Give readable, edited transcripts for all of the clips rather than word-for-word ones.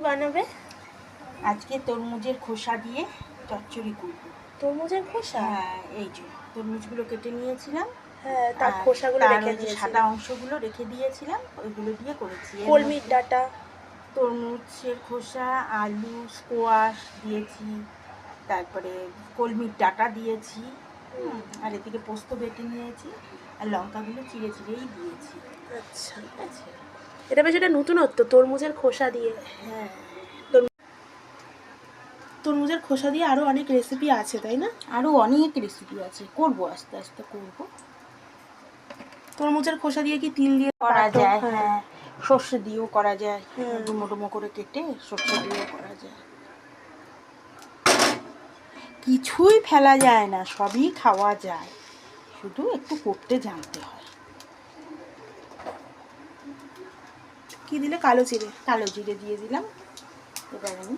বানাবে? আজকে তরমুজের খোসা দিয়ে চচ্চড়ি করব। তরমুজের খোসা? হ্যাঁ, এই যে তরমুজগুলো কেটে নিয়েছিলাম। হ্যাঁ, তার খোসাগুলো রেখে দিয়েছি। সাদা অংশগুলো রেখে দিয়েছিলাম, ওইগুলো দিয়ে করেছি। কলমির ডাঁটা, তরমুজের খোসা, আলু, স্কোয়াশ দিয়েছি, তারপরে কলমির ডাঁটা দিয়েছি, আর এদিকে পোস্ত বেটে নিয়েছি, আর লঙ্কাগুলো চিড়ে চিড়েই দিয়েছি। আচ্ছা, ঠিক আছে। এটা বেশ একটা নতুনত্ব, তরমুজের খোসা দিয়ে। হ্যাঁ, তরমুজের খোসা দিয়ে আরও অনেক রেসিপি আছে, তাই না? আরও অনেক রেসিপি আছে, করবো আস্তে আস্তে করবো। তরমুজের খোসা দিয়ে কি তিল দিয়ে করা যায়? হ্যাঁ, সর্ষে দিয়েও করা যায়, ডুমো ডুমো করে কেটে সর্ষে দিয়েও করা যায়। কিছুই ফেলা যায় না, সবই খাওয়া যায়, শুধু একটু করতে জানতে হয়। কি দিলে? কালো জিরে। কালো জিরে দিয়ে দিলাম। এবার আমি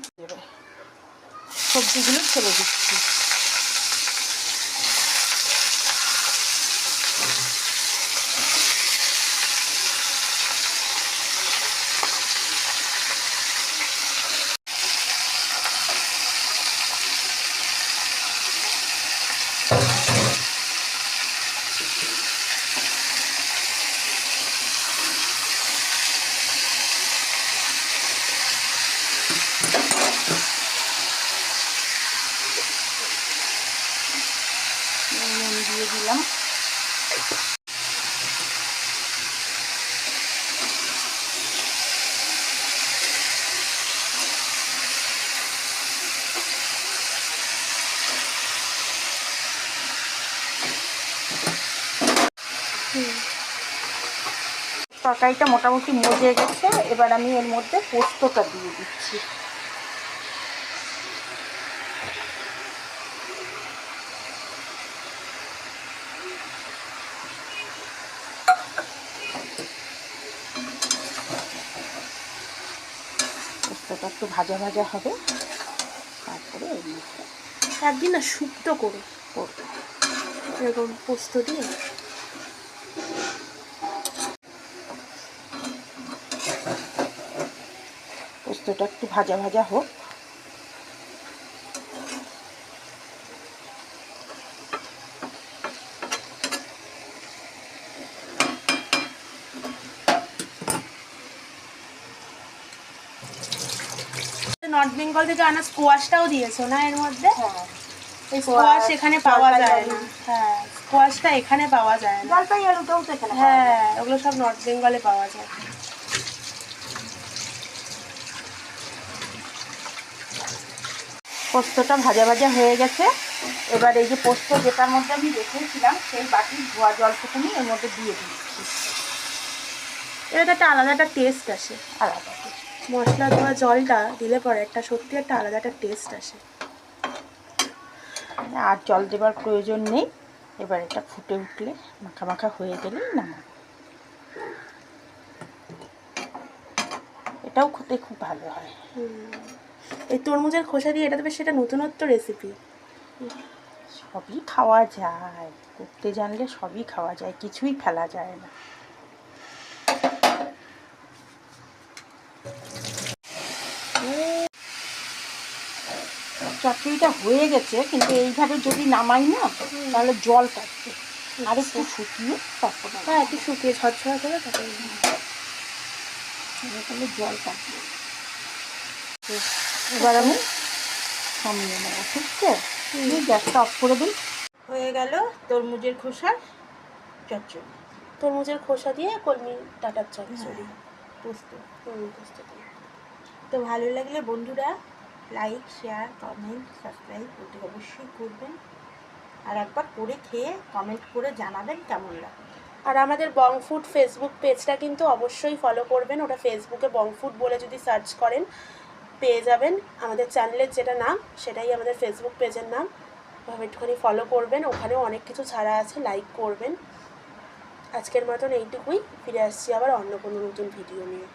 সবজিগুলো ছেড়ে দিচ্ছি। নুন দিয়ে দিলাম। তরকারিটা মোটামুটি মজে গেছে, এবার আমি এর মধ্যে পোস্তটা দিয়ে দিচ্ছি। পোস্তটা একটু ভাজা ভাজা হবে, তারপরে এর মধ্যে একদিন না শুক্তো করো, এরকম পোস্ত দিয়ে। পোস্তটা একটু ভাজা ভাজা হোক। নর্থ বেঙ্গল থেকে আনা স্কোয়াশটাও দিয়েছো না এর মধ্যে? হ্যাঁ, এই স্কোয়াশ এখানে পাওয়া যায় না। হ্যাঁ, স্কোয়াশটা এখানে পাওয়া যায় না। জলপাই আলুটাও তো এখানে। হ্যাঁ, ওগুলো সব নর্থ বেঙ্গলে পাওয়া যায়। পোস্তটা ভাজা ভাজা হয়ে গেছে, এবার এই যে পোস্ত যেটার মধ্যে আমি রেখেছিলাম সেই বাটির ধোয়া জলটুকুনি এর মধ্যে দিয়ে দিচ্ছি। এটা একটা আলাদা একটা টেস্ট আসে, আলাদা মশলা ধোয়া জলটা দিলে পরে একটা সত্যি একটা আলাদা একটা টেস্ট আসে। আর জল দেবার প্রয়োজন নেই। এবার এটা ফুটে উঠলে মাখা মাখা হয়ে গেলেই নামাবো। এটাও খেতে খুব ভালো হয়। এই তরমুজের খোসা দিয়ে এটা তো বেশ সেটা নতুনত্ব রেসিপি। সবই খাওয়া যায়, করতে জানলে সবই খাওয়া যায়, কিছুই ফেলা যায় না। চচ্চড়িটা হয়ে গেছে, কিন্তু এইভাবে যদি নামাই না তাহলে জল কাটবে, আর একটু শুকিয়ে তারপরে। হ্যাঁ, একটু শুকিয়ে ঝরঝরা করে তারপরে তাহলে জল কাটবে। এবার আমি নামিয়ে নেবো। ঠিক আছে, গ্যাসটা অফ করে দিই। হয়ে গেল তরমুজের খোসার চচ্চড়ি। তরমুজের খোসা দিয়ে কলমি ডাঁটার চচ্চড়ি, পোস্ত। পোস্ত দিয়ে। তো ভালো লাগলে বন্ধুরা লাইক, শেয়ার, কমেন্ট, সাবস্ক্রাইব করতে অবশ্যই করবেন, আর একবার করে খেয়ে কমেন্ট করে জানাবেন কেমন লাগে। আর আমাদের বংফুড ফেসবুক পেজটা কিন্তু অবশ্যই ফলো করবেন। ওটা ফেসবুকে বংফুড বলে যদি সার্চ করেন পেয়ে যাবেন। আমাদের চ্যানেলের যেটা নাম সেটাই আমাদের ফেসবুক পেজের নাম, ওভাবে একটুখানি ফলো করবেন। ওখানেও অনেক কিছু ছাড়া আছে, লাইক করবেন। আজকের মতন এইটুকুই, ফিরে আসছি আবার অন্য কোনো নতুন ভিডিও নিয়ে।